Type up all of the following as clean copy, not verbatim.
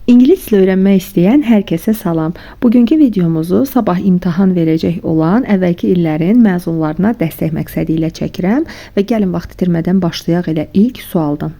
İngilis dili öyrənmək istəyən hər kəsə salam. Bugünkü videomuzu sabah imtahan verəcək olan əvvəlki illərin məzunlarına dəstək məqsədi ilə çəkirəm və gəlin vaxt itirmədən başlayaq elə ilk sualdan.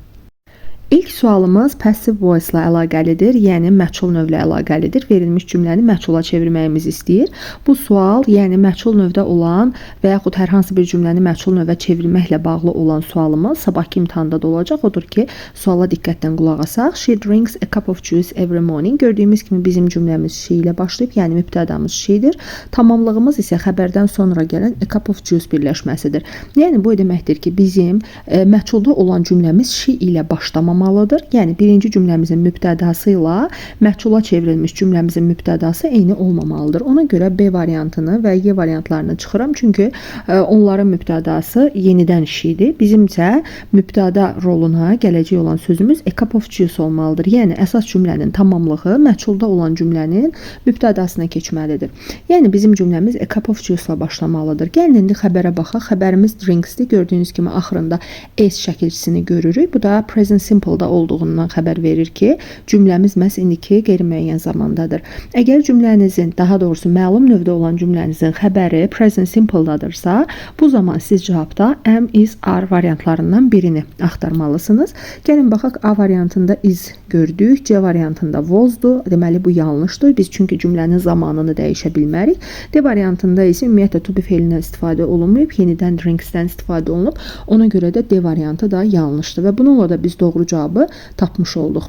İlk sualımız passive voice ilə əlaqəlidir, yəni məchul növlə əlaqəlidir. Verilmiş cümləni məchula çevirməyimizi istəyir. Bu sual, yəni məchul növdə olan və yaxud hər hansı bir cümləni məchul növə çevirməklə bağlı olan sualımız sabahki imtahanda da olacaq. Odur ki, suala diqqətlə qulaq asaq. She drinks a cup of juice every morning. Gördüyümüz kimi bizim cümləmiz she ilə başlayıb, yəni mübtədamız she'dir. Tamamlığımız isə xəbərdən sonra gələn a cup of juice birləşməsidir. Yəni bu deməkdir ki, bizim məchulda olan cümləmiz she ilə başlamalıdır. Yəni birinci cümləmizin mübtədası ilə məchula çevrilmiş cümləmizin mübtədası eyni olmamalıdır. Ona görə B variantını və Y variantlarını çıxıram. Çünki onların mübtədası yenidən she'dir. Bizim isə mübtəda roluna gələcək olan sözümüz a cup of juice olmalıdır. Yəni əsas cümlənin tamamlığı məchulda olan cümlənin mübtədasına keçməlidir. Yəni bizim cümləmiz a cup of juice ilə başlamalıdır. Gəlin indi xəbərə baxaq. Xəbərimiz drinksdir. Gördüyünüz kimi axırında s şəkilçisini görürük. Bu da present simple-da olduğundan xəbər verir ki, cümləmiz məhz indiki qeyri-müəyyən zamandadır. Əgər cümlənizin, daha doğrusu məlum növdə olan cümlənizin xəbəri present simple-dadırsa, bu zaman siz cavabda am, is, are variantlarından birini axtarmalısınız. Gəlin baxaq, A variantında is gördük, C variantında was'dur. Deməli bu yanlışdır. Biz çünki cümlənin zamanını dəyişə bilmərik. D variantında isə ümumiyyətlə to be feilindən istifadə olunmayıb, yenidən drinksdən istifadə olunub. Ona görə də D variantı da yanlışdır və bununla da biz doğru cavabı tapmış olduq.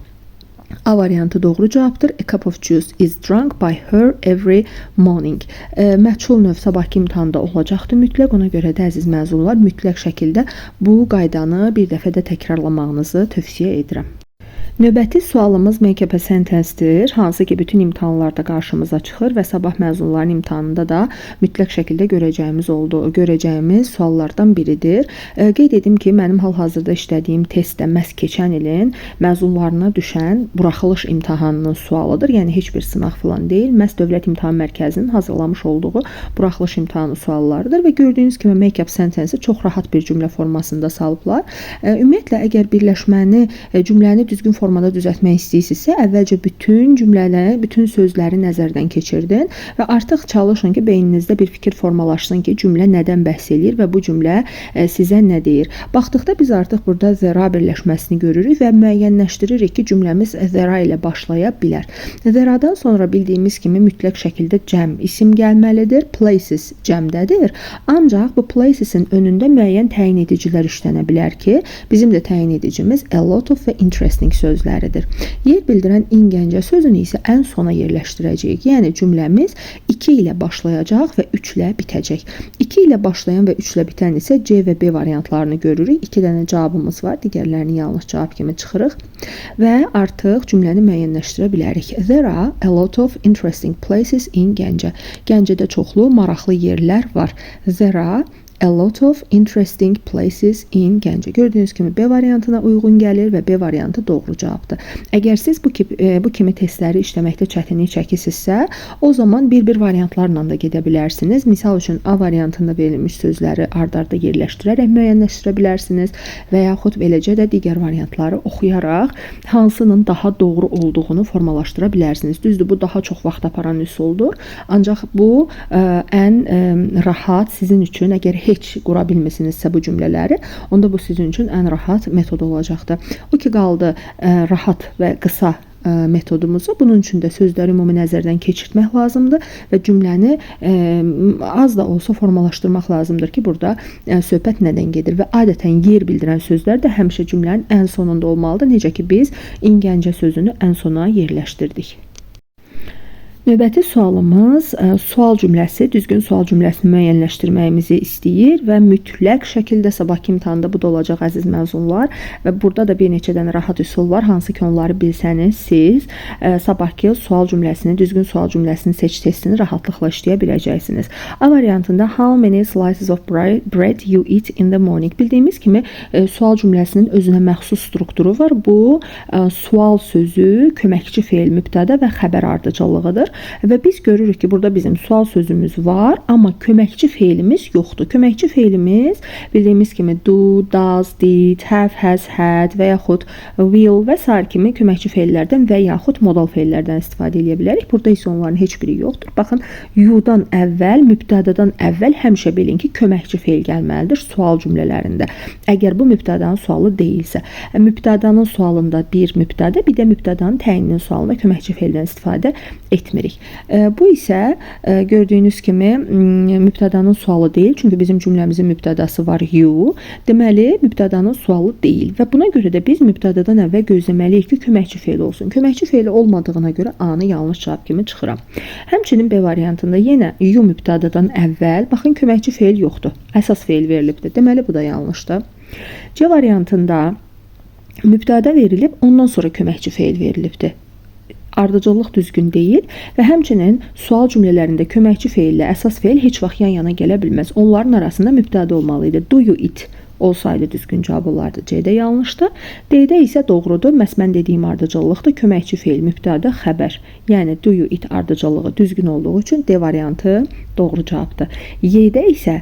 A variantı doğru cavabdır. A cup of juice is drunk by her every morning. Məchul növ sabahki imtahanda olacaqdır mütləq. Ona görə də əziz məzunlar mütləq şəkildə bu qaydanı bir dəfə də təkrarlamağınızı tövsiyə edirəm. Növbəti sualımız make up a sentence-dir. Hansı ki, bütün imtahanlarda qarşımıza çıxır və sabah məzunların imtahanında da mütləq şəkildə görəcəyimiz suallardan biridir. Qeyd edim ki, mənim hal-hazırda işlədiyim testdə məhz keçən ilin məzunlarına düşən buraxılış imtahanının sualıdır. Yəni heç bir sınaq falan deyil. Məhz Dövlət İmtahan Mərkəzinin hazırlamış olduğu buraxılış imtahanı suallarıdır və gördüyünüz kimi make up sentence-i çox rahat bir cümlə formasında salıblar. Ümumiyyətlə, əgər birləşməni, cümləni düzgün formada düzəltmək istəyirsinizsə, əvvəlcə bütün cümlələri, bütün sözləri nəzərdən keçirdin və artıq çalışın ki, beyninizdə bir fikir formalaşsın ki, cümlə nədən bəhs eləyir və bu cümlə sizə nə deyir. Baxdıqda biz artıq burada there birləşməsini görürük və müəyyənləşdiririk ki, cümləmiz there ilə başlaya bilər. There-dan sonra bildiyimiz kimi mütləq şəkildə cəm isim gəlməlidir. Places cəmdədir. Ancaq bu places-in önündə müəyyən təyin edicilər işlənə bilər ki, bizim də təyin edicimiz a lot of və interesting sözləridir. Yer bildirən in Gəncə sözünü isə ən sona yerləşdirəcəyik. Yəni cümləmiz 2 ilə başlayacaq və 3 ilə bitəcək. 2 ilə başlayan və 3 ilə bitən isə C və B variantlarını görürük. 2 dənə cavabımız var. Digərlərini yanlış cavab kimi çıxırıq və artıq cümləni müəyyənləşdirə bilərik. There are a lot of interesting places in Gəncə. Gəncədə çoxlu maraqlı yerlər var. There are a lot of interesting places in Gəncə. Gördüyünüz kimi B variantına uyğun gəlir və B variantı doğru cavabdır. Əgər siz bu kimi testləri işləməkdə çətinlik çəkirsinizsə, o zaman bir-bir variantlarla da gedə bilərsiniz. Misal üçün A variantında verilmiş sözləri ard-arda yerləşdirərək müəyyənləşdirə bilərsiniz və yaxud beləcə də digər variantları oxuyaraq hansının daha doğru olduğunu formalaşdıra bilərsiniz. Düzdür, bu daha çox vaxt aparan üsuldur. Ancaq bu ən rahat sizin üçün, əgər heç qura bilmirsinizsə bu cümlələri, onda bu sizin üçün ən rahat metod olacaqdır. O ki qaldı rahat və qısa metodumuzu. Bunun üçün də sözləri ümumi nəzərdən keçirtmək lazımdır və cümləni az da olsa formalaşdırmaq lazımdır ki, burada söhbət nədən gedir və adətən yer bildirən sözlər də həmişə cümlənin ən sonunda olmalıdır. Necə ki, biz in Gəncə sözünü ən sona yerləşdirdik. Növbəti sualımız sual cümləsi, düzgün sual cümləsini müəyyənləşdirməyimizi istəyir və mütləq şəkildə sabahki imtahanda bu da olacaq əziz məzunlar və burada da bir neçə dənə rahat üsul var. Hansı ki, onları bilsəniz, siz sabahki sual cümləsini, düzgün sual cümləsini seç testini rahatlıqla işləyə biləcəksiniz. A variantında how many slices of bread you eat in the morning? Bildiyimiz kimi sual cümləsinin özünə məxsus strukturu var. Bu sual sözü, köməkçi feil, mübtəda və xəbər ardıcıllığıdır. və biz görürük ki, burada bizim sual sözümüz var, amma köməkçi feilimiz yoxdur. Köməkçi feilimiz bildiyimiz kimi do, does, did, have, has, had və yaxud will və s. kimi köməkçi feillərdən və yaxud modal feillərdən istifadə edə bilərik. Burada isə onların heç biri yoxdur. Baxın, you'dan əvvəl, mübtədadan əvvəl həmişə bilin ki, köməkçi feil gəlməlidir sual cümlələrində. Əgər bu mübtədanın sualı deyilsə, mübtədanın sualında bir mübtəda, bir də mübtədanın təyininin sualında köməkçi feildən istifadə etmirik. Bu isə gördüyünüz kimi mübtədanın sualı deyil, çünki bizim cümləmizin mübtədası var you. Deməli, mübtədanın sualı deyil və buna görə də biz mübtədadan əvvəl gözləməliyik ki, köməkçi feil olsun. Köməkçi feili olmadığına görə A-nı yanlış cavab kimi çıxıram. Həmçinin B variantında yenə you mübtədadan əvvəl, baxın, köməkçi feil yoxdur. Əsas feil verilibdir. Deməli, bu da yanlışdır. C variantında mübtəda verilib, ondan sonra köməkçi feil verilibdir. Ardıcıllıq düzgün deyil və həmçinin sual cümlələrində köməkçi feillə əsas feil heç vaxt yan-yana gələ bilməz. Onların arasında mübtəda olmalıydı. Do you eat olsaydı düzgün cavab olardı. C-də yanlışdır. D-də isə doğrudur. Məhz mən dediyim ardıcıllıqda köməkçi feil, mübtəda, xəbər. Yəni do you eat ardıcıllığı düzgün olduğu üçün D variantı doğru cavabdır. Y-də isə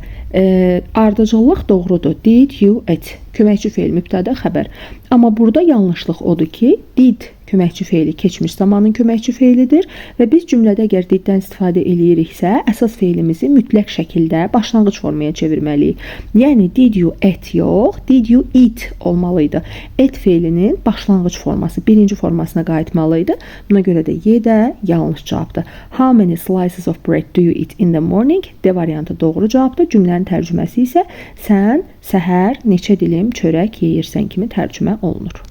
ardıcıllıq doğrudur. Did you eat köməkçi feil, mübtəda, xəbər. Amma burada yanlışlıq odur ki, did köməkçi feili keçmiş zamanın köməkçi feilidir və biz cümlədə əgər diddən istifadə eləyiriksə, əsas feilimizi mütləq şəkildə başlanğıc formaya çevirməliyik. Yəni did you eat yox, did you eat olmalıydı. Et feilinin başlanğıc forması, birinci formasına qayıtmalıydı. Buna görə də Y də yanlış cavabdır. How many slices of bread do you eat in the morning? D variantı doğru cavabdır. Cümlənin tərcüməsi isə sən səhər neçə dilim çörək yeyirsən kimi tərcümə olunur.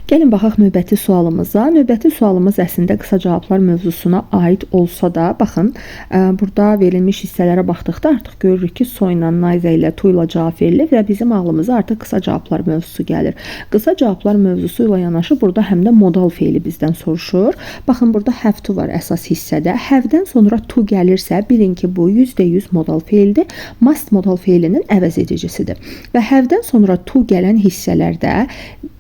Gəlin baxaq növbəti sualımıza. Növbəti sualımız əslində qısa cavablar mövzusuna aid olsa da, baxın, burada verilmiş hissələrə baxdıqda artıq görürük ki, so ilə, neither ilə, to ilə cavab verilir və bizim ağlımıza artıq qısa cavablar mövzusu gəlir. Qısa cavablar mövzusu ilə yanaşı burada həm də modal feili bizdən soruşur. Baxın, burada have to var əsas hissədə. Have-dən sonra to gəlirsə, bilin ki, bu %100 modal feildir. Must modal feilinin əvəz edicisidir. Və have-dən sonra to gələn hissələrdə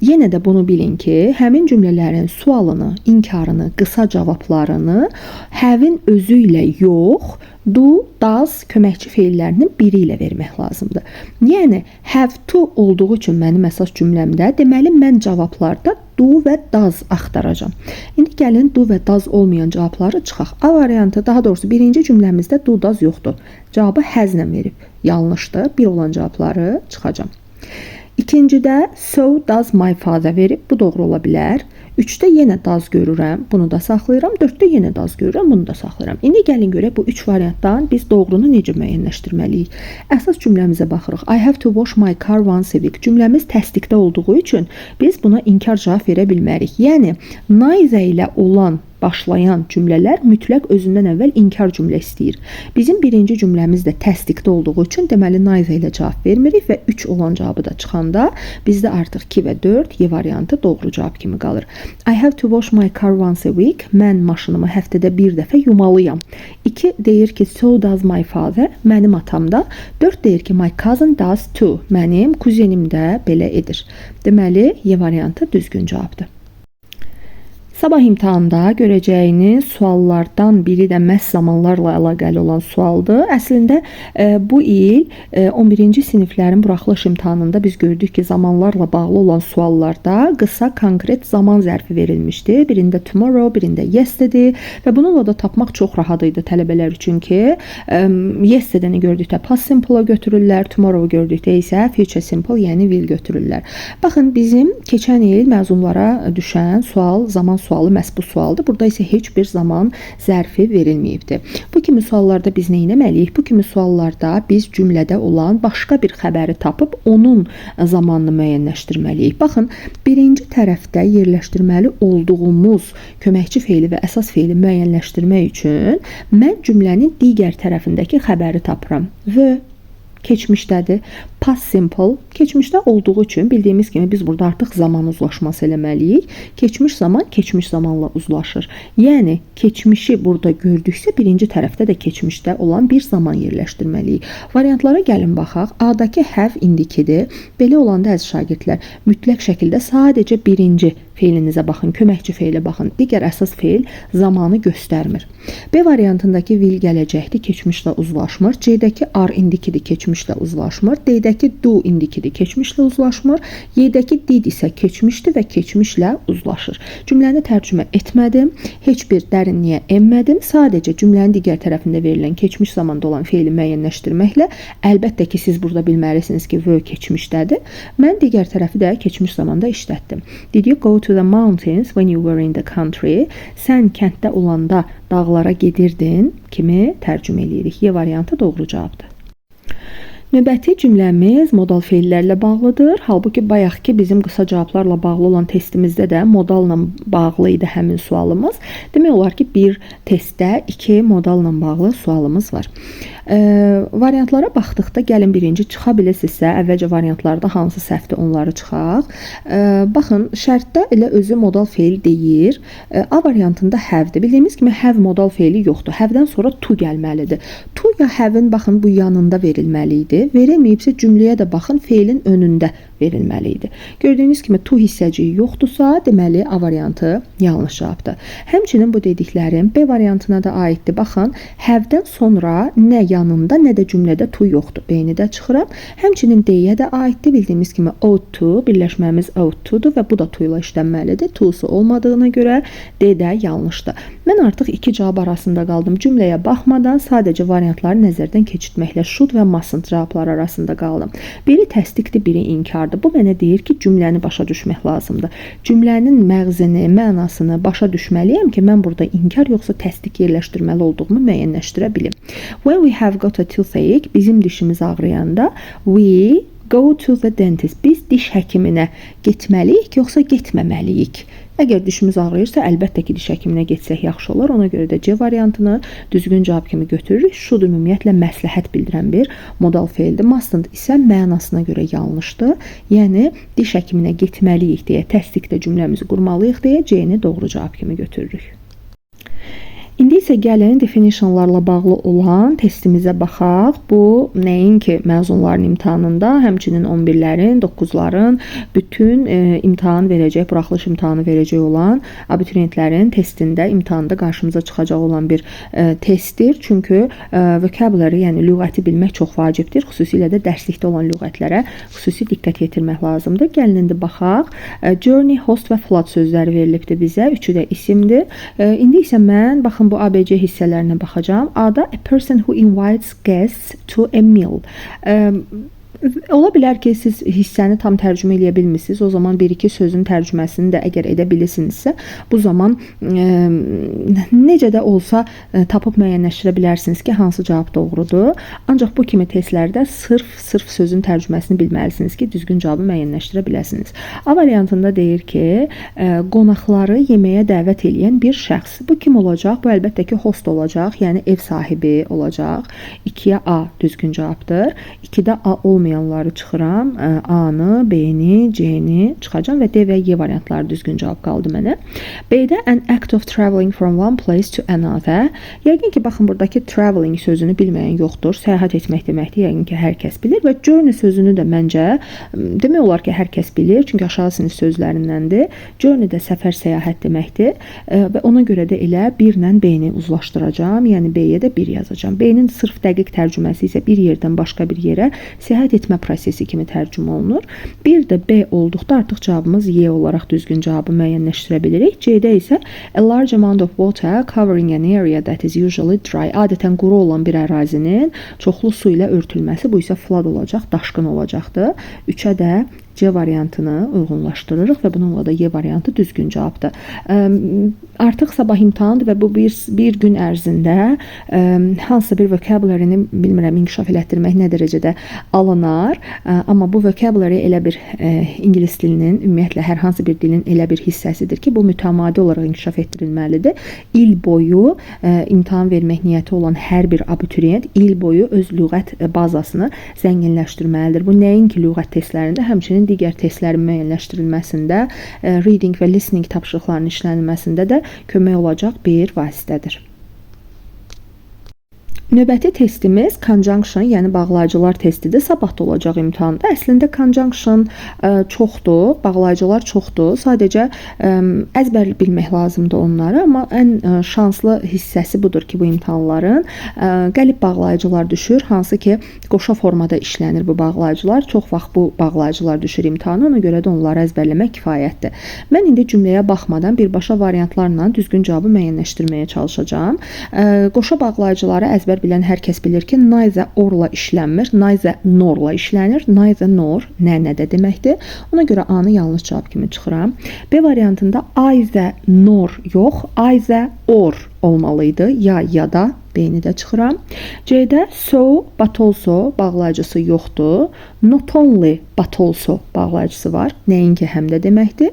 yenə də bunu bilin ki, həmin cümlələrin sualını, inkarını, qısa cavablarını have-in özü ilə yox, do, does köməkçi feillərinin biri ilə vermək lazımdır. Yəni, have to olduğu üçün mənim əsas cümləmdə, deməli, mən cavablarda do və does axtaracam. İndi gəlin, do və does olmayan cavabları çıxaq. A variantı, daha doğrusu birinci cümləmizdə do, does yoxdur. Cavabı has-lə verib. Yanlışdır. Bir olan cavabları çıxacam. İkincidə so does my father verib, bu doğru ola bilər. 3-də yenə does görürəm, bunu da saxlayıram. 4-də yenə does görürəm, bunu da saxlayıram. İndi gəlin görək bu 3 variantdan biz doğrunu necə müəyyənləşdirməliyik? Əsas cümləmizə baxırıq. I have to wash my car once a week. Cümləmiz təsdiqdə olduğu üçün biz buna inkar cavab verə bilmərik. Yəni, neither ilə olan başlayan cümlələr mütləq özündən əvvəl inkar cümlə istəyir. Bizim birinci cümləmiz də təsdiqdə olduğu üçün deməli neither ilə cavab vermirik və 3 olan cavabı da çıxanda bizdə artıq 2 və 4 Y variantı doğru cavab kimi qalır. I have to wash my car once a week. Mən maşınımı həftədə bir dəfə yumalıyam. 2 deyir ki so does my father. Mənim atam da. 4 deyir ki my cousin does too. Mənim kuzenim də belə edir. Deməli Y variantı düzgün cavabdır. Sabah imtahanda görəcəyiniz suallardan biri də məhz zamanlarla əlaqəli olan sualdır. Əslində bu il 11-ci siniflərin buraxılış imtahanında biz gördük ki, zamanlarla bağlı olan suallarda qısa, konkret zaman zərfi verilmişdi. Birində tomorrow, birində yesterday və bununla da tapmaq çox rahat idi tələbələr üçün ki, yesterday'ni gördükdə past simple-a götürürlər, tomorrow gördükdə isə future simple, yəni will götürürlər. Baxın, bizim keçən il məzunlara düşən sual, zaman sualı məhz bu sualdır. Burada isə heç bir zaman zərfi verilməyibdir. Bu kimi suallarda biz nə etməliyik? Bu kimi suallarda biz cümlədə olan başqa bir xəbəri tapıb onun zamanını müəyyənləşdirməliyik. Baxın, birinci tərəfdə yerləşdirməli olduğumuz köməkçi feili və əsas feili müəyyənləşdirmək üçün mən cümlənin digər tərəfindəki xəbəri tapıram. Və keçmişdədir. Past simple keçmişdə olduğu üçün bildiyimiz kimi biz burada artıq zaman uzlaşması eləməliyik. Keçmiş zaman keçmiş zamanla uzlaşır. Yəni keçmişi burada gördüksə birinci tərəfdə də keçmişdə olan bir zaman yerləşdirməliyik. Variantlara gəlin baxaq. A-dakı have indikidir. Belə olanda əziz şagirdlər mütləq şəkildə sadəcə birinci feilinizə baxın, köməkçi feilə baxın. Digər əsas feil zamanı göstərmir. B variantındakı will gələcəkdir, keçmişlə uzlaşmır. C-dəki are indikidir, keçmişlə uzlaşmır. D-dəki do indikidir, keçmişlə uzlaşmır. Y-dəki did isə keçmişdir və keçmişlə uzlaşır. Cümləni tərcümə etmədim, heç bir dərinliyə enmədim. Sadəcə cümlənin digər tərəfində verilən keçmiş zamanda olan feili müəyyənləşdirməklə əlbəttə ki, siz burada bilməlisiniz ki, were keçmişdədir. Mən digər tərəfi də keçmiş zamanda işlətdim. Did you go to the mountains when you were in the country? Sən kənddə olanda dağlara gedirdin kimi tərcümə edirik. Y variantı doğru cavabdır. Növbəti cümləmiz modal feillərlə bağlıdır. Halbuki bayaqki bizim qısa cavablarla bağlı olan testimizdə də modalla bağlı idi həmin sualımız. Demək olar ki, bir testdə 2 modalla bağlı sualımız var. Variantlara baxdıqda gəlin birinci çıxa bilirsinizsə, əvvəlcə variantlarda hansı səhvdir onları çıxaq. Baxın, şərtdə elə özü modal feil deyir. A variantında have-dir. Bildiyimiz kimi have modal feili yoxdur. Have-dən sonra to gəlməlidir. To ya have-in baxın bu yanında verilməli idi. Verilməyibsə cümləyə də baxın feilin önündə verilməli idi. Gördüyünüz kimi to hissəciyi yoxdursa, deməli A variantı yanlış cavabdır. Həmçinin bu dediklərim B variantına da aiddir. Baxın, have-dən sonra nə yanında, nə də cümlədə to yoxdur. B-ni də çıxıram. Həmçinin D-yə də aiddir. Bildiyimiz kimi ought to, birləşməmiz ought to-dur və bu da to ilə işlənməlidir. To-su olmadığına görə D də yanlışdır. Mən artıq iki cavab arasında qaldım. Cümləyə baxmadan sadəcə variantları nəzərdən keçirtməklə should və mustn't cavabları arasında qaldım. Biri təsdiqdir, biri inkardır. Bu mənə deyir ki, cümləni başa düşmək lazımdır. Cümlənin məğzini, mənasını başa düşməliyəm ki, mən burada inkar yoxsa təsdiq yerləşdirməli olduğumu müəyyənləşdirə bilim. When we have got a toothache, bizim dişimiz ağrıyanda, we go to the dentist. Biz diş həkiminə getməliyik yoxsa getməməliyik? Əgər dişimiz ağrıyırsa, əlbəttə ki, diş həkiminə getsək yaxşı olar. Ona görə də C variantını düzgün cavab kimi götürürük. Should ümumiyyətlə məsləhət bildirən bir modal feildir. Mustn't isə mənasına görə yanlışdır. Yəni, diş həkiminə getməliyik deyə təsdiqlə cümləmizi qurmalıyıq deyə C-ni doğru cavab kimi götürürük. İndi isə gəlin definitionlarla bağlı olan testimizə baxaq. Bu nəinki məzunların imtahanında, həmçinin 11-lərin, 9-ların bütün imtahan verəcək, buraxılış imtahanı verəcək olan abituriyentlərin testində, imtahanda qarşımıza çıxacaq olan bir testdir. Çünki vocabulary, yəni lüğəti bilmək çox vacibdir. Xüsusilə də dərslikdə olan lüğətlərə xüsusi diqqət yetirmək lazımdır. Gəlin indi baxaq. Journey, host və flood sözləri verilibdir bizə. Üçü də isimdir. İndi isə mən, baxın, bu ABC hissələrinə baxacağım. A-da a person who invites guests to a meal. Ola bilər ki, siz hissəni tam tərcümə edə bilmirsiniz. O zaman bir-iki sözün tərcüməsini də əgər edə bilirsinizsə, bu zaman necə də olsa tapıb müəyyənləşdirə bilərsiniz ki, hansı cavab doğrudur. Ancaq bu kimi testlərdə sırf sözün tərcüməsini bilməlisiniz ki, düzgün cavabı müəyyənləşdirə biləsiniz. A variantında deyir ki, qonaqları yeməyə dəvət edən bir şəxs. Bu kim olacaq? Bu əlbəttə ki, host olacaq, yəni ev sahibi olacaq. 2-yə A düzgün cavabdır. 2-də A olmayanları çıxıram. A-nı, B-ni, C-ni çıxacam və D və Y variantları düzgün cavab qaldı mənə. B-də an act of traveling from one place to another. Yəqin ki, baxın, buradakı traveling sözünü bilməyən yoxdur. Səyahət etmək deməkdir. Yəqin ki, hər kəs bilir və journey sözünü də məncə demək olar ki, hər kəs bilir. Çünki aşağı sinif sözlərindəndir. Journey də səfər, səyahət deməkdir. Və ona görə də elə 1 ilə B-ni uzlaşdıracağam. Yəni B-yə də 1 yazacağam. B-nin sırf dəqiq tərcüməsi isə bir yerdən başqa bir yerə səyahət etmə prosesi kimi tərcümə olunur. Bir də B olduqda artıq cavabımız Y olaraq düzgün cavabı müəyyənləşdirə bilirik. C-də isə a large amount of water covering an area that is usually dry. Adətən quru olan bir ərazinin çoxlu su ilə örtülməsi, bu isə flood olacaq, daşqın olacaqdır. 3-ə də C variantını uyğunlaşdırırıq və bununla da Y variantı düzgün cavabdır. Artıq sabah imtahandır və bu bir gün ərzində hansısa bir vocabulary-ni bilmirəm inkişaf elətdirmək nə dərəcədə alınar, amma bu vocabulary elə bir ingilis dilinin, ümumiyyətlə hər hansı bir dilin elə bir hissəsidir ki, bu mütəmadi olaraq inkişaf etdirilməlidir. İl boyu imtahan vermək niyyəti olan hər bir abituriyent il boyu öz lüğət bazasını zənginləşdirməlidir. Bu nəinki lüğət testlərində, həmçinin digər testlərin müəyyənləşdirilməsində, reading və listening tapşırıqlarının işlənilməsində də kömək olacaq bir vasitədir. Növbəti testimiz conjunction, yəni bağlayıcılar testidir. Sabah da olacaq imtahanda. Əslində conjunction çoxdur, bağlayıcılar çoxdur. Sadəcə əzbər bilmək lazımdır onları, amma ən şanslı hissəsi budur ki, bu imtahanların qəlib bağlayıcılar düşür, hansı ki, qoşa formada işlənir bu bağlayıcılar. Çox vaxt bu bağlayıcılar düşür imtahana, ona görə də onları əzbərləmək kifayətdir. Mən indi cümləyə baxmadan birbaşa variantlarla düzgün cavabı müəyyənləşdirməyə çalışacağam. Qoşa bağlayıcıları əzbər bilən hər kəs bilir ki, neither or-la işlənmir, neither nor-la işlənir. Neither nor nə deməkdir? Ona görə A-nı yanlış cavab kimi çıxıram. B variantında either nor yox, either or olmalıydı. Ya da B-ni də çıxıram. C-də so, but also bağlayıcısı yoxdur. Not only, but also bağlayıcısı var. Nəinki həm də deməkdir.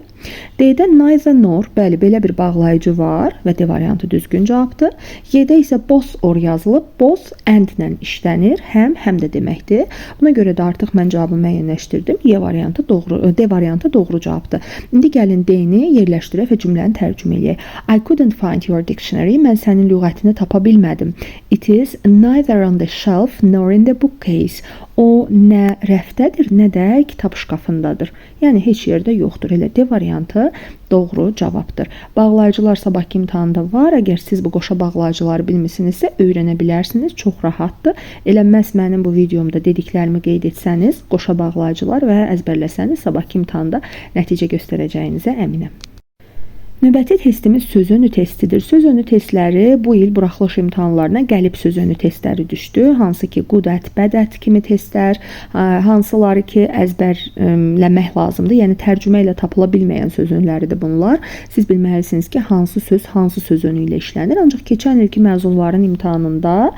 D-də neither nor, bəli, belə bir bağlayıcı var və D variantı düzgün cavabdır. Y-də isə both or yazılıb, both and-lə işlənir, həm də deməkdir. Buna görə də artıq mən cavabı müəyyənləşdirdim. Y variantı doğru, D variantı doğru cavabdır. İndi gəlin D-ni yerləşdirək və cümləni tərcümə edək. I couldn't find your dictionary. Mən sənin lüğətini tapa bilmədim. It is neither on the shelf nor in the bookcase. O nə rəfdədir, nə də kitab şkafındadır. Yəni heç yerdə yoxdur. Elə D variantı doğru cavabdır. Bağlayıcılar sabahki imtahanda var. Əgər siz bu qoşa bağlayıcıları bilmirsinizsə, öyrənə bilərsiniz. Çox rahatdır. Elə məhz mənim bu videomda dediklərimi qeyd etsəniz, qoşa bağlayıcılar və əzbərləsəniz, sabahki imtahanda nəticə göstərəcəyinizə əminəm. Növbəti testimiz söz önü testidir. Söz önü testləri bu il buraxılış imtahanlarına qəlib söz önü testləri düşdü. Hansı ki, good at, bad at kimi testlər, hansıları ki, əzbərləmək lazımdır. Yəni, tərcümə ilə tapıla bilməyən söz önləridir bunlar. Siz bilməlisiniz ki, hansı söz önü ilə işlənir. Ancaq keçən ilki məzunların imtahanında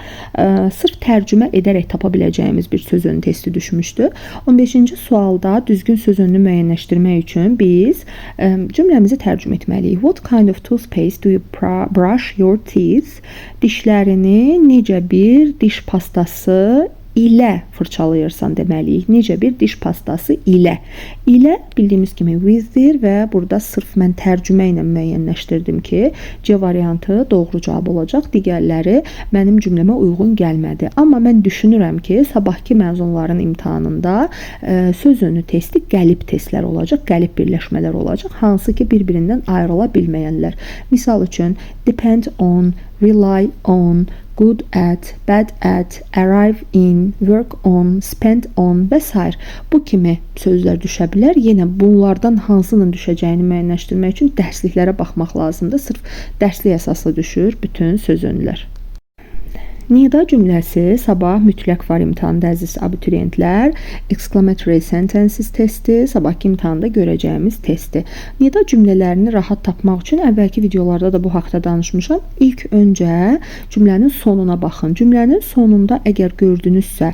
sırf tərcümə edərək tapa biləcəyimiz bir söz önü testi düşmüşdü. 15-ci sualda düzgün söz önünü müəyyənləşdirmək üçün biz cümləmizi tərcümə etməliyik. What kind of toothpaste do you brush your teeth? Dişlərini necə bir diş pastası ilə fırçalayırsan deməliyik. Necə bir diş pastası ilə. İlə bildiyimiz kimi with-dir və burada sırf mən tərcümə ilə müəyyənləşdirdim ki, C variantı doğru cavab olacaq. Digərləri mənim cümləmə uyğun gəlmədi. Amma mən düşünürəm ki, sabahki məzunların imtahanında söz önü testi qəlib testlər olacaq, qəlib birləşmələr olacaq, hansı ki, bir-birindən ayrıla bilməyənlər. Misal üçün, depend on, rely on, good at, bad at, arrive in, work on, spend on və s. Bu kimi sözlər düşə bilər. Yenə bunlardan hansının düşəcəyini müəyyənləşdirmək üçün dərsliklərə baxmaq lazımdır. Sırf dərslik əsaslı düşür bütün söz önlər. Nida cümləsi sabah mütləq var imtahanda əziz abituriyentlər. Exclamatory sentences testi sabahki imtahanda görəcəyimiz testi. Nida cümlələrini rahat tapmaq üçün əvvəlki videolarda da bu haqda danışmışam. İlk öncə cümlənin sonuna baxın. Cümlənin sonunda əgər gördünüzsə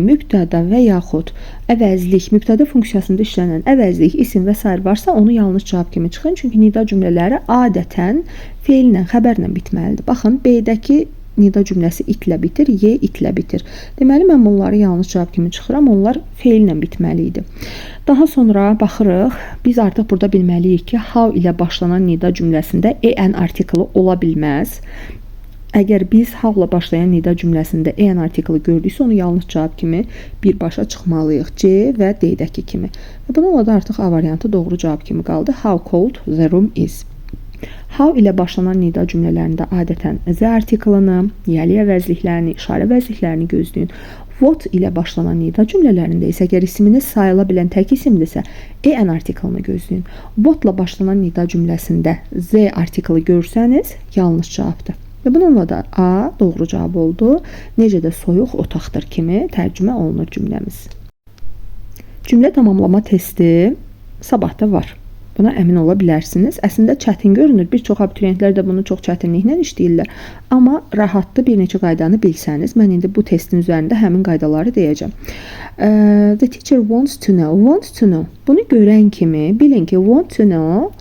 mübtəda və yaxud əvəzlik, mübtəda funksiyasında işlənən əvəzlik, isim və s. varsa onu yanlış cavab kimi çıxın. Çünki nida cümlələri adətən feillə, xəbərlə bitməlidir. Baxın, B-dəki nida cümləsi itlə bitir, Y itlə bitir. Deməli, mən bunları yanlış cavab kimi çıxıram. Onlar feillə bitməli idi. Daha sonra baxırıq. Biz artıq burada bilməliyik ki, how ilə başlanan nida cümləsində en artiklı ola bilməz. Əgər biz how-la başlayan nida cümləsində en artiklı gördüksə, onu yanlış cavab kimi birbaşa çıxmalıyıq. C və D-dəki kimi. Və bununla da artıq A variantı doğru cavab kimi qaldı. How cold the room is. How ilə başlanan nida cümlələrində adətən Z artiklını, yəli əvəzliklərini, işarə əvəzliklərini gözləyin. What ilə başlanan nida cümlələrində isə əgər isminiz sayıla bilən tək isimdirsə, en artiklını gözləyin. What-la başlanan nida cümləsində Z artiklı görsəniz, yanlış cavabdır. Və bununla da A doğru cavab oldu. Necə də soyuq otaqdır kimi tərcümə olunur cümləmiz. Cümlə tamamlama testi sabahda var. Buna əmin ola bilərsiniz. Əslində çətin görünür. Bir çox abituriyentlər də bunu çox çətinliklə işləyirlər. Amma rahatdır bir neçə qaydanı bilsəniz. Mən indi bu testin üzərində həmin qaydaları deyəcəm. The teacher wants to know. Want to know. Bunu görən kimi bilin ki, want to know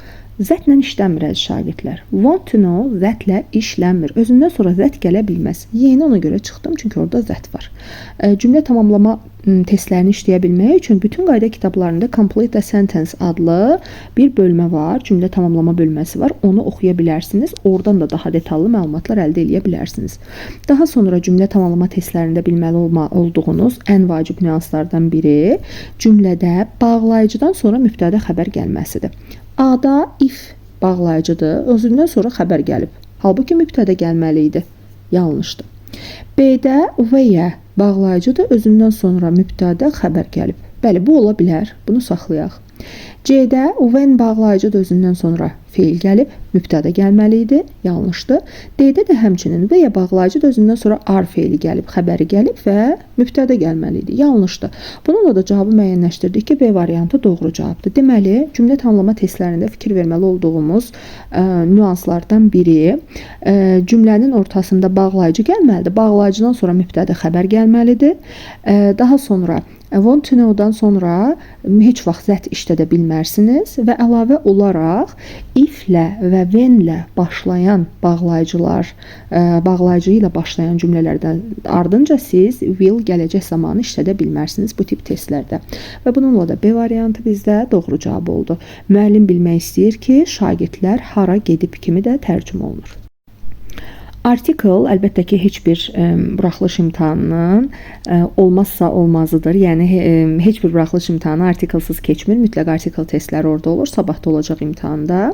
zətlə işləmir əziz şagirdlər. Want to know zətlə işləmir. Özündən sonra zət gələ bilməz. Yeni ona görə çıxdım çünki orada zət var. Cümlə tamamlama testlərini işləyə bilmək üçün bütün qayda kitablarında Complete the Sentence adlı bir bölmə var. Cümlə tamamlama bölməsi var. Onu oxuya bilərsiniz. Oradan da daha detallı məlumatlar əldə edə bilərsiniz. Daha sonra cümlə tamamlama testlərində bilməli olduğunuz ən vacib nüanslardan biri cümlədə bağlayıcıdan sonra mübtədə xəbər gəlməsidir. A-da if bağlayıcıdır. Özündən sonra xəbər gəlib. Halbuki mübtədə gəlməli idi. Yanlışdır. B-də və-yə bağlayıcıdır. Özündən sonra mübtədə xəbər gəlib. Bəli, bu ola bilər. Bunu saxlayaq. C-də when bağlayıcıdır. Özündən sonra feil gəlib. Mübtədə gəlməli idi. Yanlışdır. D-də də həmçinin və-yə bağlayıcıdır. Özündən sonra are feili gəlib. Xəbəri gəlib və mübtədə gəlməli idi. Yanlışdır. Bununla da cavabı müəyyənləşdirdik ki, B variantı doğru cavabdır. Deməli, cümlə tamamlama testlərində fikir verməli olduğumuz nüanslardan biri cümlənin ortasında bağlayıcı gəlməlidir. Bağlayıcıdan sonra mübtədə xəbər gəlməlidir. Daha sonra want to know-dan sonra heç vaxt zət işlədə bilmərsiniz və əlavə olaraq if-lə və when-lə başlayan bağlayıcılar, bağlayıcı ilə başlayan cümlələrdən ardınca siz will gələcək zamanı işlədə bilmərsiniz bu tip testlərdə. Və bununla da B variantı bizdə doğru cavab oldu. Müəllim bilmək istəyir ki, şagirdlər hara gedib kimi də tərcümə olunur. Article əlbəttə ki, heç bir buraxılış imtahanının olmazsa olmazıdır. Yəni, heç bir buraxılış imtahanı artiklesız keçmir. Mütləq article testləri orada olur. Sabah da olacaq imtahanda.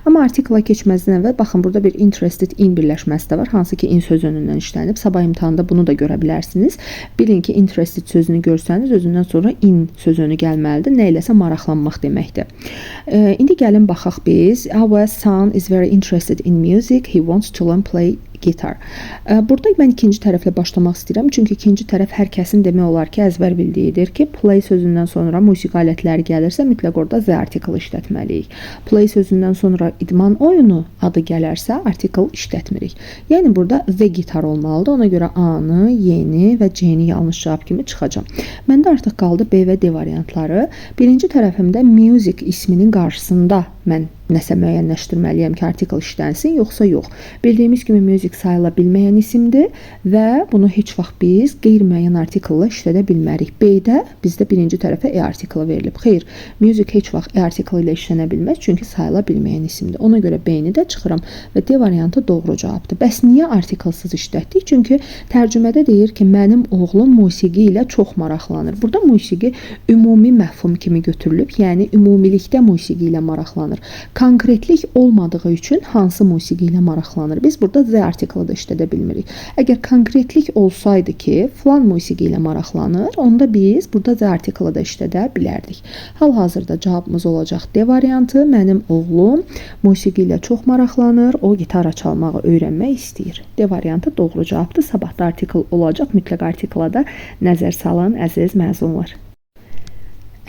Amma article keçməzdən əvvəl, baxın, burada bir interested in birləşməsi də var. Hansı ki, in sözünündən işlənib. Sabah imtahanda bunu da görə bilərsiniz. Bilin ki, interested sözünü görsəniz, özündən sonra in sözünü gəlməlidir. Nə iləsə maraqlanmaq deməkdir. İndi gəlin baxaq biz. Our son is very interested in music. He wants to learn play gitar. Burada mən ikinci tərəflə başlamaq istəyirəm. Çünki ikinci tərəf hər kəsin demək olar ki, əzbər bildiyidir ki, play sözündən sonra musiqi alətləri gəlirsə, mütləq orada the article işlətməliyik. Play sözündən sonra idman oyunu adı gələrsə, article işlətmirik. Yəni, burada the gitar olmalıdır. Ona görə A-nı, Y-ni və C-ni yanlış cavab kimi çıxacam. Məndə artıq qaldı B və D variantları. Birinci tərəfimdə music isminin qarşısında mən nəsə müəyyənləşdirməliyəm ki, article işlənsin, yoxsa yox. Bildiyimiz kimi music sayıla bilməyən isimdir və bunu heç vaxt biz qeyri-müəyyən article-la işlədə bilmərik. B-də bizdə birinci tərəfə e-article verilib. Xeyr, music heç vaxt e-article ilə işlənə bilməz, çünki sayıla bilməyən isimdir. Ona görə B-ni də çıxıram və D variantı doğru cavabdır. Bəs niyə article-sız işlətdik? Çünki tərcümədə deyir ki, mənim oğlum musiqi ilə çox maraqlanır. Burada musiqi ümumi məfhum kimi götürülüb, yəni ümumilikdə musiqi ilə maraqlanır. Konkretlik olmadığı üçün hansı musiqi ilə maraqlanır? Biz burada the article-ı da işlədə bilmirik. Əgər konkretlik olsaydı ki, filan musiqi ilə maraqlanır, onda biz burada the article-ı da işlədə bilərdik. Hal-hazırda cavabımız olacaq D variantı. Mənim oğlum musiqi ilə çox maraqlanır, o gitara çalmağı öyrənmək istəyir. D variantı doğru cavabdır. Sabahda article olacaq. Mütləq article-a da nəzər salın, əziz məzunlar.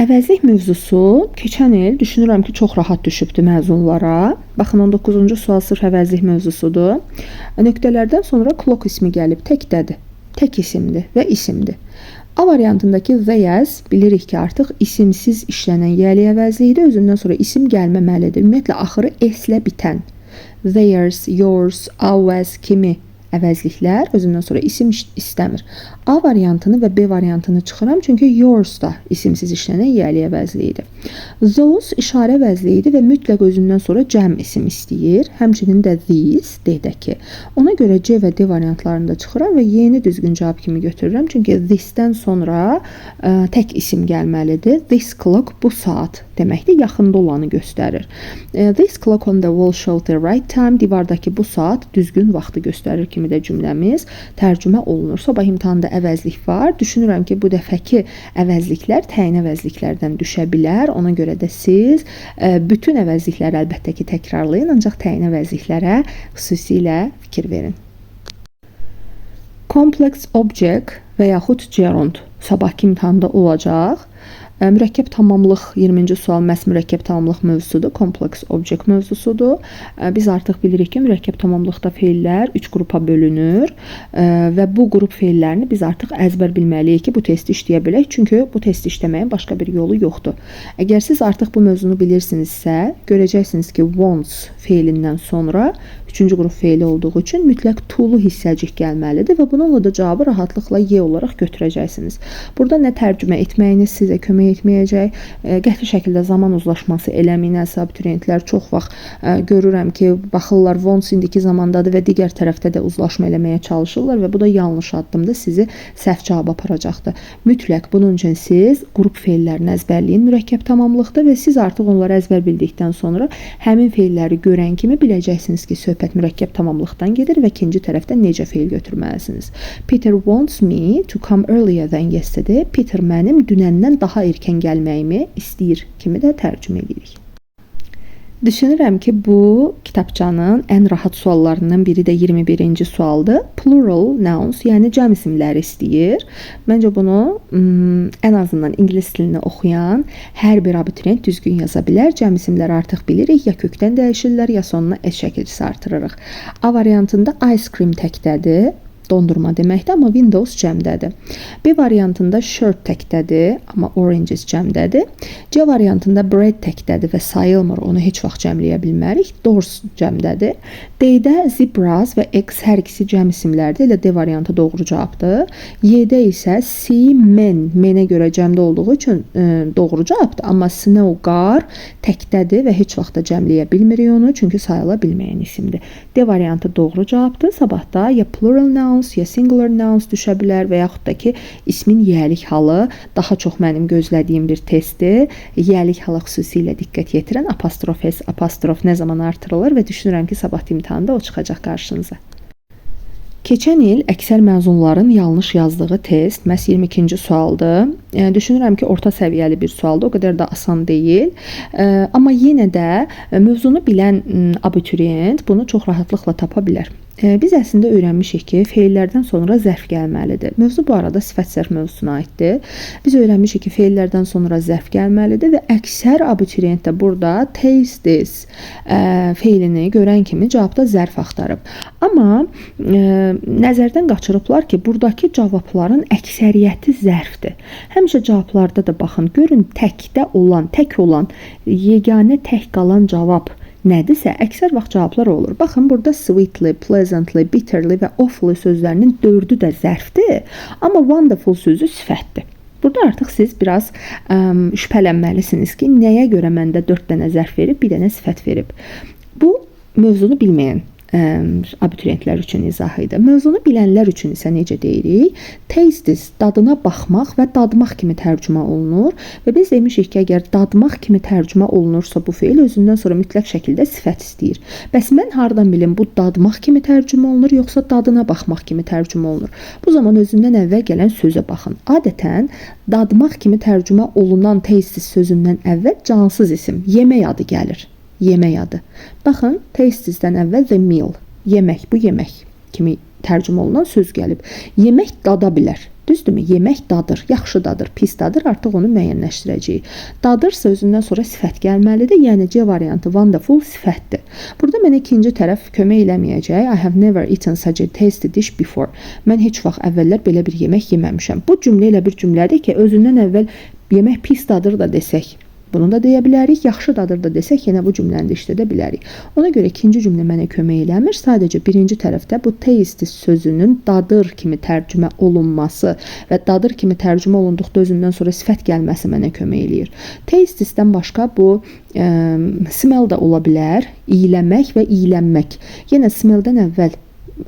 Əvəzlik mövzusu keçən il düşünürəm ki, çox rahat düşübdü məzunlara. Baxın, 19-cu sual sırf əvəzlik mövzusudur. Nöqtələrdən sonra clock ismi gəlib, təkdədir. Tək isimdir və isimdir. A variantındakı theirs bilirik ki, artıq isimsiz işlənən yəli əvəzliyidir. Özündən sonra isim gəlməməlidir. Ümumiyyətlə, axırı s-lə bitən. Theirs, yours, ours kimi əvəzliklər özündən sonra isim istəmir. A variantını və B variantını çıxıram, çünki yours da isimsiz işlənən yəli əvəzliyidir. Those işarə əvəzliyidir və mütləq özündən sonra cəm isim istəyir. Həmçinin də these, D-dəki. Ona görə C və D variantlarını da çıxıram və yeni düzgün cavab kimi götürürəm. Çünki this-dən sonra tək isim gəlməlidir. This clock bu saat deməkdir, yaxında olanı göstərir. This clock on the wall showed the right time. Divardakı bu saat düzgün vaxtı göstərir kimi də cümləmiz tərcümə olunur. Sabah imtahanda əvəzlik var. Düşünürəm ki, bu dəfəki əvəzliklər təyin əvəzliklərdən düşə bilər. Ona görə də siz bütün əvəzlikləri əlbəttə ki, təkrarlayın, ancaq təyin əvəzliklərə xüsusilə fikir verin. Complex object və yaxud gerund sabahki imtahanda olacaq. Mürəkkəb tamamlıq 20-ci sual məhz mürəkkəb tamamlıq mövzusudur, complex object mövzusudur. Biz artıq bilirik ki, mürəkkəb tamamlıqda feillər 3 qrupa bölünür və bu qrup feillərini biz artıq əzbər bilməliyik ki, bu testi işləyə bilək. Çünki bu testi işləməyin başqa bir yolu yoxdur. Əgər siz artıq bu mövzunu bilirsinizsə, görəcəksiniz ki, wants feilindən sonra 3-cü qrup feili olduğu üçün mütləq to-lu hissəcik gəlməlidir və bununla da cavabı rahatlıqla Y olaraq götürəcəksiniz. Burada nə tərcümə etməyiniz sizə kömək etməyəcək. Qəti şəkildə zaman uzlaşması eləməyin. Abituriyentlər çox vaxt görürəm ki, baxırlar wants indiki zamandadır və digər tərəfdə də uzlaşma eləməyə çalışırlar və bu da yanlış addımdır, sizi səhv cavab aparacaqdır. Mütləq bunun üçün siz qrup feillərini əzbərləyin mürəkkəb tamamlıqda və siz artıq onları əzbər bildikdən sonra həmin feilləri görən kimi biləcəksiniz ki, söhbət mürəkkəb tamamlıqdan gedir və ikinci tərəfdən necə feil götürməlisiniz. Peter wants me to come earlier than yesterday. Peter mənim dünəndən daha erkən gəlməyimi istəyir kimi də tərcümə edirik. Düşünürəm ki, bu kitabçanın ən rahat suallarından biri də 21-ci sualdır. Plural nouns, yəni cəm isimləri istəyir. Məncə bunu ən azından ingilis dilini oxuyan hər bir abituriyent düzgün yaza bilər. Cəm isimləri artıq bilirik, ya kökdən dəyişirlər, ya sonuna s şəkilcisi artırırıq. A variantında ice cream təkdədir. Dondurma deməkdir, amma windows cəmdədir. B variantında shirt təkdədir, amma oranges cəmdədir. C variantında bread təkdədir və sayılmır, onu heç vaxt cəmləyə bilmərik. Doors cəmdədir. D-də zebras və X hər ikisi cəm isimlərdir, elə D variantı doğru cavabdır. Y-də isə C, men, menə görə cəmdə olduğu üçün doğru cavabdır, amma snow, qar təkdədir və heç vaxt da cəmləyə bilmirik onu, çünki sayıla bilməyən isimdir. D variantı doğru cavabdır. Sabahda ya plural nouns, ya singular nouns düşə bilər və yaxud da ki, ismin yəlik halı daha çox mənim gözlədiyim bir testdir. Yəlik halı xüsusilə diqqət yetirən apostrof S, apostrof nə zaman artırılır və düşünürəm ki, sabah imtahanda o çıxacaq qarşınıza. Keçən il əksər məzunların yanlış yazdığı test məhz 22-ci sualdır. Düşünürəm ki, orta səviyyəli bir sualdır, o qədər də asan deyil. Amma yenə də mövzunu bilən abituriyent bunu çox rahatlıqla tapa bilər. Biz əslində öyrənmişik ki, feillərdən sonra zərf gəlməlidir. Mövzu bu arada sifət zərf mövzusuna aiddir. Biz öyrənmişik ki, feillərdən sonra zərf gəlməlidir və əksər abituriyent də burada taste this feilini görən kimi cavabda zərf axtarıb. Amma nəzərdən qaçırıblar ki, buradakı cavabların əksəriyyəti zərfdir. Həmişə cavablarda da baxın, görün tək olan, yeganə tək qalan cavab nədirsə, əksər vaxt cavablar olur. Baxın, burada sweetly, pleasantly, bitterly və awfully sözlərinin 4-ü də zərfdir, amma wonderful sözü sifətdir. Burada artıq siz biraz şübhələnməlisiniz ki, nəyə görə məndə 4 dənə zərf verib, bir dənə sifət verib. Bu, mövzunu bilməyən abituriyentlər üçün izahı idi. Mövzunu bilənlər üçün isə necə deyirik? Taste this, dadına baxmaq və dadmaq kimi tərcümə olunur və biz demişik ki, əgər dadmaq kimi tərcümə olunursa bu feil özündən sonra mütləq şəkildə sifət istəyir. Bəs mən hardan bilim bu dadmaq kimi tərcümə olunur, yoxsa dadına baxmaq kimi tərcümə olunur? Bu zaman özündən əvvəl gələn sözə baxın. Adətən dadmaq kimi tərcümə olunan taste this sözündən əvvəl cansız isim, yemək adı gəlir. Yemək adı. Baxın, taste-dən əvvəl the meal, yemək, bu yemək kimi tərcümə olunan söz gəlib. Yemək dada bilər. Düzdürmü? Yemək dadır, yaxşı dadır, pis dadır, artıq onu müəyyənləşdirəcəyik. Dadırsa özündən sonra sifət gəlməlidir, yəni C variantı wonderful sifətdir. Burada mənə ikinci tərəf kömək eləməyəcək. I have never eaten such a tasty dish before. Mən heç vaxt əvvəllər belə bir yemək yeməmişəm. Bu cümlə elə bir cümlədir ki, özündən əvvəl yemək pis dadır da desək, bunu da deyə bilərik, yaxşı dadır da desək, yenə bu cümləni də işlədə bilərik. Ona görə ikinci cümlə mənə kömək eləmir. Sadəcə birinci tərəfdə bu taste sözünün dadır kimi tərcümə olunması və dadır kimi tərcümə olunduqda özündən sonra sifət gəlməsi mənə kömək eləyir. Taste-dən başqa bu smell da ola bilər, iyləmək və iylənmək. Yenə smell-dən əvvəl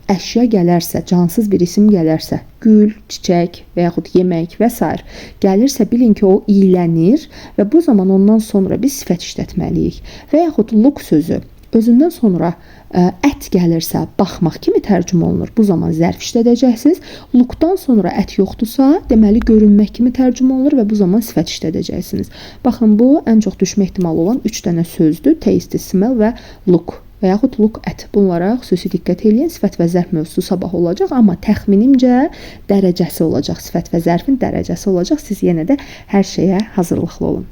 əşya gələrsə, cansız bir isim gələrsə, gül, çiçək və yaxud yemək və s. gəlirsə, bilin ki, o iylənir və bu zaman ondan sonra biz sifət işlətməliyik. Və yaxud look sözü özündən sonra ət gəlirsə, baxmaq kimi tərcümə olunur. Bu zaman zərf işlədəcəksiniz. Lookdan sonra ət yoxdursa, deməli görünmək kimi tərcümə olunur və bu zaman sifət işlədəcəksiniz. Baxın, bu ən çox düşmə ehtimalı olan 3 dənə sözdür. Taste, smell və look. və yaxud look at. Bunlara xüsusi diqqət edin. Sifət və zərf mövzusu sabah olacaq, amma təxminimcə dərəcəsi olacaq. Sifət və zərfin dərəcəsi olacaq. Siz yenə də hər şeyə hazırlıqlı olun.